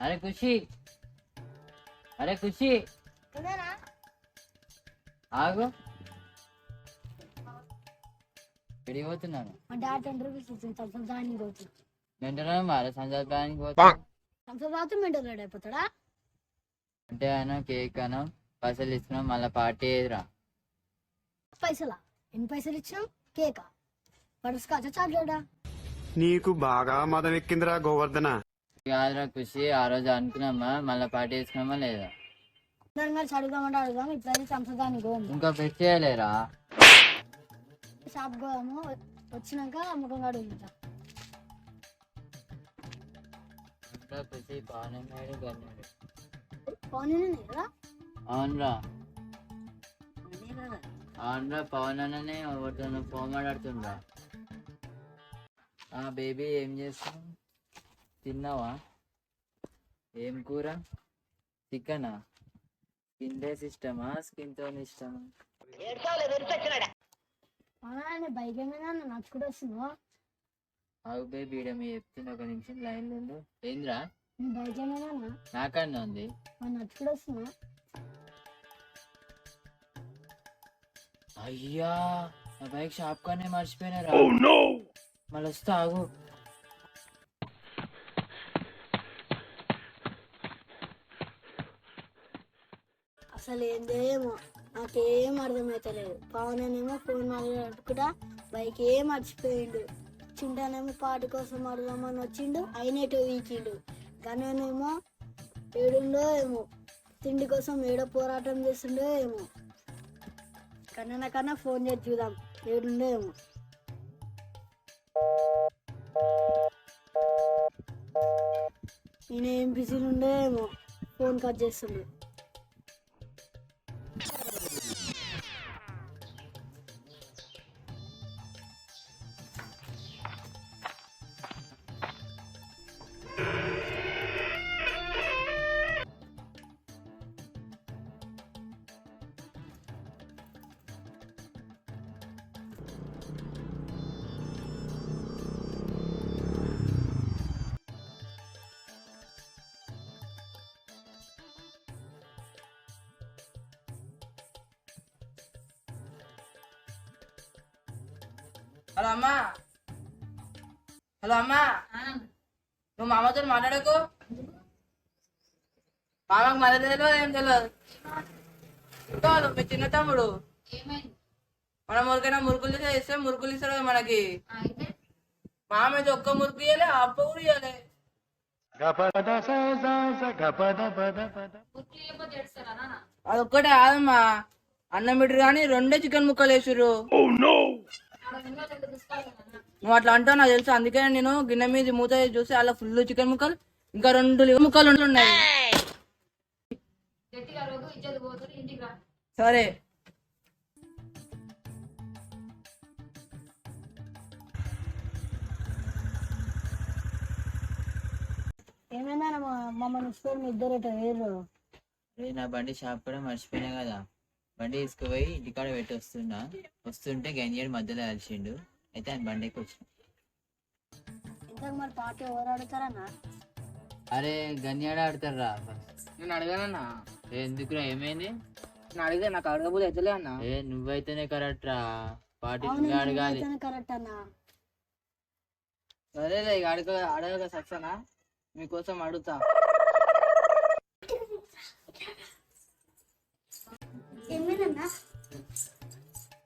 అరే ఖుషి, అరే ఖుషి ఆగు, విడిపోతున్నాను. వెంటనే మరి సంజయ్ బ్యాంక్ అయిపోతాడా అంటే ఆయన కేక్ అనం పైసలు ఇస్తున్నాం, మళ్ళీ పార్టీ ఏదిరా? పైసలా? ఎన్ని పైసలు ఇచ్చినావు? కేకా? బటర్స్కాచా చాక్లెటా? నీకు బాగా మదం ఎక్కిందిరా గోవర్ధన. కాదురా ఖుషి, ఆ రోజు అనుకున్నామా, మళ్ళీ పార్టీ చేసుకున్నామా లేదా? దాని కలిసి అడుగుదామంటే అడుగుదాం. ఇప్పుడైతే సంసదాన్ని గోము ఇంకా పెట్ చేయలేరా? షాప్ గోము వచ్చినాక ముఖంగా అడుగుతా. ఖుషి బాగున్నాడు గన్నాడు. పవన్ కదా? అవునరా, అవునరా, పవన్ అన్ననే ఎవరితో ఫోన్ మాట్లాడుతుండ్రా. బేబీ ఏం చేస్తావు? తిన్నావా? ఏం కూర? చికెనా? స్కిన్ డేస్ ఇష్టమా స్కిన్ తో ఇష్టమా? బైక్ ఏమైనా నచ్చుకుంటూ వస్తున్నావు? అవు బేబీ, ఈడ మీ చెప్తున్నా, ఒక నిమిషం లైన్ ఉండు. ఏంద్రా? బైక్ ఏమైనా నాకన్నా ఉంది, నచ్చుకుంటూ వస్తున్నా. అయ్యా నా బైక్ షాప్ కానే మర్చిపోయినారా? మళ్ళీ వస్తా, ఆగు. అసలు ఏందేమో నాకేం అర్థమవుతలేదు. పవన్ ఏమో ఫోన్ మాట్లాడుకుంటా బైక్ ఏం మర్చిపోయిండు. చింటానేమో పాట కోసం అడుగుదామని వచ్చిండు, అయినట్టు వీకిండు. గనేమో ఏడుండో ఏమో, తిండి కోసం ఏడో పోరాటం చేస్తుండో ఏమో. కన్నా ఫోన్ చేసి చూద్దాం, ఏడుండో ఏమో. నేనేం బిజీలు ఉండో ఏమో, ఫోన్ కట్ చేస్తుండు. హలో అమ్మా, హలో అమ్మా, నువ్వు మామతో మాట్లాడకు. మామకు మన తెలియదు, ఏం తెలియదు. కాదు మీ చిన్న తమ్ముడు మన మురికైనా మురుకులు చేస్తే మురుకులు ఇస్తాడు మనకి. మామ అయితే ఒక్క మురుకు ఇయ్యలే, అప్ప కూడా ఇయ్యలే. అది ఒక్కటే కాదమ్మా, అన్నం బిడ్డరు కానీ 2 చికెన్ ముక్కలు వేసిర్రు. నువ్వు అట్లా అంటావు నాకు తెలుసు, అందుకే నేను గిన్నె మీద మూత చూసి అలా ఫుల్ చికెన్ ముక్కలు, ఇంకా 2 ముక్కలు ఉంటున్నాయి. సరే ఏమైందా మమ్మల్ని స్కూల్ మీ ఇద్దరు వేరు? నా బండి షాప్ కూడా మర్చిపోయినా కదా, బండి తీసుకుపోయి ఇంటికాడ పెట్టి వస్తుంటే గంజేడు మధ్యలో కలిసిండు. అయితే ఆయన బండికి వచ్చిన. ఇంతకు మరి పార్టీ ఎవరు ఆడుతారన్నా? అరే గన్యాడ ఆడతారా? నేను అడిగానన్నా. ఎందుకురా, ఏమైంది? నేను అడిగితే నాకు అడగబోదు అవుతలే అన్న. నువ్వైతేనే కరెక్ట్ రా, పార్టీ అడగాలి. కరెక్ట్ అన్నా. సరేలే, ఇక అడగక సక్సనా మీకోసం అడుగుతా. ఏమేనన్నా?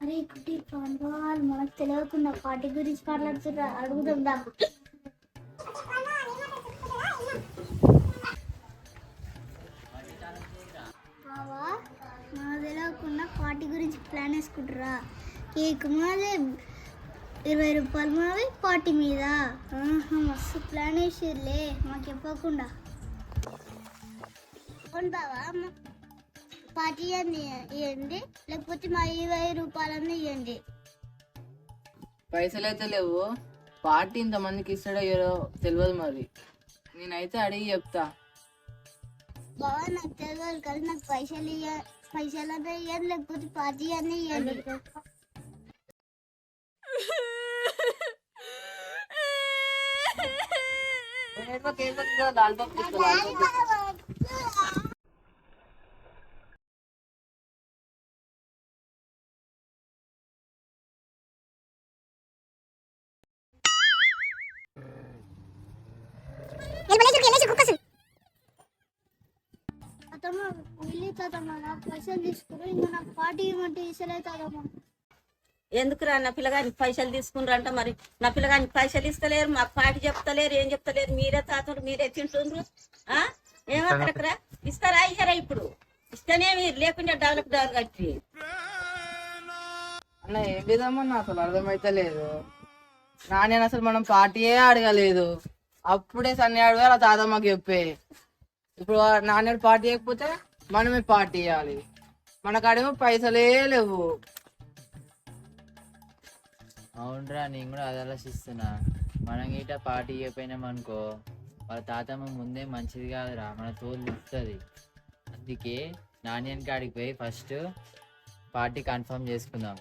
అరే కుట్టి వాళ్ళు మనకు తెలియకుండా పార్టీ గురించి మాట్లాడుతున్నా, అడుగుదాం దా. మనకు తెలియకుండా పార్టీ గురించి ప్లాన్ వేసుకుంటారా? కేక్ మాదే, 20 రూపాయలు మావి పార్టీ మీద. మస్తు ప్లాన్ వేసిర్లే మాకు చెప్పకుండా. అవును బావా, పార్టీ అని ఇవ్వండి, లేకపోతే మా 20 రూపాయలన్నీ ఇవ్వండి. పైసలు అయితే లేవు, పార్టీ ఇంతమందికి ఇస్తాడో ఏదో తెలియదు, మరి నేనైతే అడిగి చెప్తా. బావా నాకు తెలియదు కదా, నాకు పైసలన్నీ ఇవ్వండి, లేకపోతే పార్టీ అన్నీ ఇవ్వండి. లాలిపాప్ తీసుకో, లాలిపాప్ తీసుకో. అతమ్మ వెళ్ళి తాతమ్మ నాకు పైసలు తీసుకురు ఇంకా నాకు పార్టీ ఇవ్వమంటే ఇసలే తాతమ్మ. ఎందుకురా నా పిల్లగానికి పైసలు తీసుకున్నారంట, మరి నా పిల్లగానికి పైసలు ఇస్తలేరు, మాకు పాటి చెప్తలేరు, ఏం చెప్తలేరు, మీరే తాతలు మీరే తింటుండ్రు. ఏమక్కడక్కరా ఇస్తారా ఇయ్యరా? ఇప్పుడు ఇస్తేనే మీరు, లేకుండా డెవలప్ కట్టి. అన్న ఏం లేదమ్మా అసలు అర్థమైతే లేదు. నాన్న అసలు మనం పార్టీయే అడగలేదు, అప్పుడే సన్ని అడగాలి ఆ తాతమ్మకి చెప్పే. ఇప్పుడు నాన్న పార్టీ చేయకపోతే మనమే పార్టీ ఇవ్వాలి, మనకాడేమో పైసలే లేవు. అవునరా, నేను కూడా అది ఆలోచిస్తున్నా. మనం గిట్ట పార్టీ ఇవ్వకపోయినాం అనుకో, వాళ్ళ తాతమ్మ ముందే మంచిది కాదురా, మన తోలు ఇస్తుంది. అందుకే నాణ్యానికి కాడికి పోయి ఫస్ట్ పార్టీ కన్ఫర్మ్ చేసుకుందాం.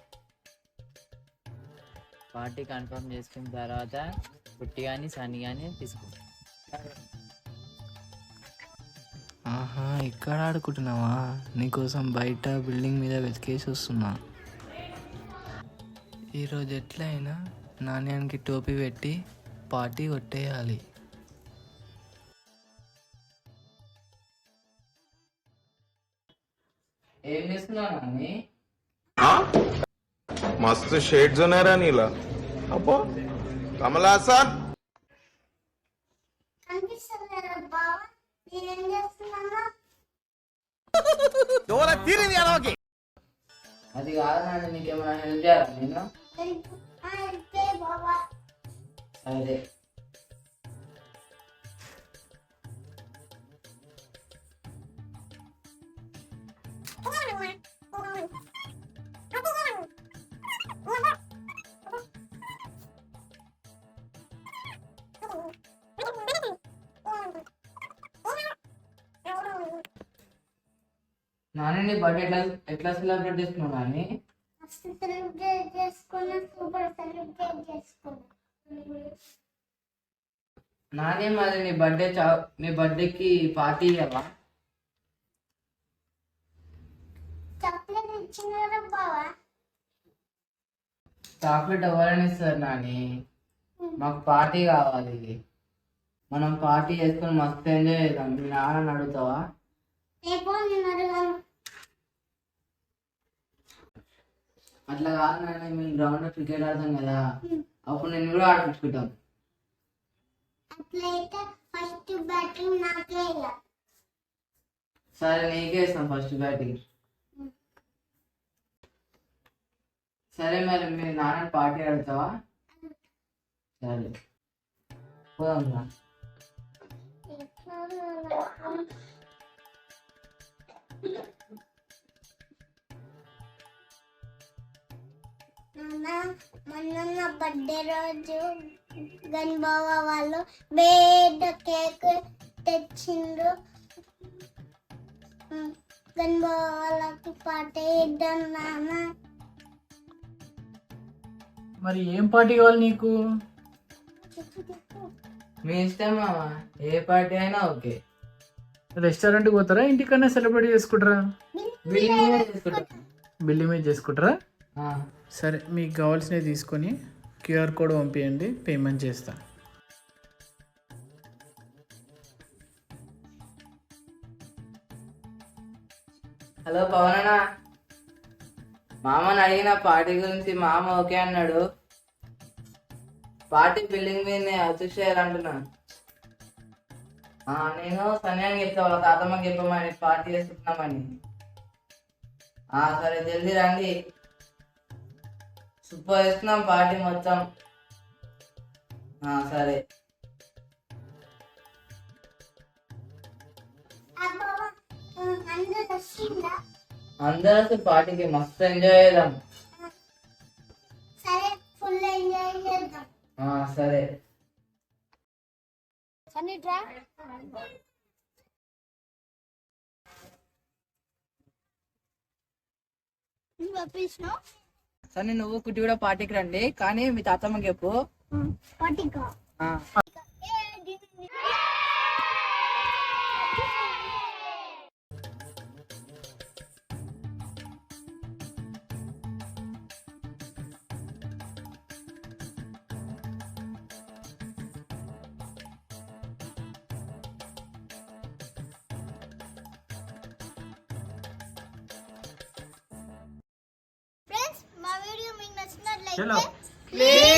పార్టీ కన్ఫర్మ్ చేసుకున్న తర్వాత పుట్టి కానీ సన్ని కానీ తీసుకుందాం. ఆహా, ఇక్కడ ఆడుకుంటున్నావా? నీకోసం బయట బిల్డింగ్ మీద వెతికేసి వస్తున్నా. ఈరోజు ఎట్లయినా నాణ్యానికి టోపీ పెట్టి పార్టీ కొట్టేయాలి. ఏం చేస్తున్నావు నాన్ని? मस्त शेड जो नाही राणीला अप्पा कमला असा కనిపిస్తలేదా బావ? నేనేం చేస్తున్నాను? అది కాదు నాన్న, నీకేమైనా హెల్ప్ చేయాలా నేను? అంతే బావా. అదే నాన్న నీ బర్త్డే ఎట్లా ఎట్లా సెలబ్రేట్ చేసుకున్నావు నాని? మస్తు సెలబ్రేట్ చేసుకున్నా, సూపర్ సెలబ్రేట్ చేసుకున్నా. నాని మరి నీ బర్త్డేకి పార్టీ ఇవ్వవా? చాక్లెట్ ఇచ్చినారా బావా? చాక్లెట్ ఎవరైనా ఇస్తారు నాని, మాకు పార్టీ కావాలి. మనం పార్టీ చేసుకుని మస్తు ఎంజాయ్ చేద్దాం. మీ నాన్న అడుగుతావా? రేపు నేను అడగాను. అట్లా కాదు నాన్న, మేము గ్రౌండ్ లో క్రికెట్ ఆడతాం కదా, అప్పుడు నేను కూడా ఆడిపించుకుంటాం. అట్లయితే ఫస్ట్ బ్యాటింగ్ నాకే ఇలా. సరే, నీకే ఇస్తాం ఫస్ట్ బ్యాటింగ్. సరే, మరి మీ నాన్న పార్టీ ఆడతావా? సరే, పోదాం రా. మొన్న నా బర్త్డే రోజు గణబావ వాళ్ళు బేడ్ కేక్ తెచ్చిండ్రు. గణబావ వాళ్ళకి పార్టీ ఇద్దాం నాన్న. మరి ఏం పార్టీ కావాలి నీకు? మీ ఇష్టం మామ, ఏ పార్టీ అయినా ఓకే. రెస్టారెంట్కి పోతారా, ఇంటికన్నా సెలబ్రేట్ చేసుకుంటారా? బిల్డింగ్ మీద చేసుకుంటాం. బిల్డింగ్ మీద చేసుకుంటారా? ఆ, సరే, మీకు కావాల్సినవి తీసుకొని క్యూఆర్ కోడ్ పంపించండి, పేమెంట్ చేస్తా. హలో పవన్, మామని అడిగిన పార్టీ గురించి, మామ ఓకే అన్నాడు. పార్టీ బిల్డింగ్ మీదనే అచీవ్ చేయాలంటున్నా. నేను సన్యాన్ని చెప్తా, వాళ్ళ తాతమ్మకి చెప్పమని పార్టీ చేసుకుంటున్నామని. సరే, జల్దీ రండి, సూపర్ చేస్తున్నాం పార్టీ మొత్తం. సరే, అందరూ అసలు పార్టీకి మస్తు ఎంజాయ్ చేద్దాం. సరే, ఫుల్ ఎంజాయ్ చేద్దాం. సరే. సన్నిట్రా పంపించినావు సరే, నువ్వు కుట్టి కూడా పార్టీకి రండి, కానీ మీ తాతమ్మకి చెప్పు. పార్టీకా? ఆ. చలో లేదు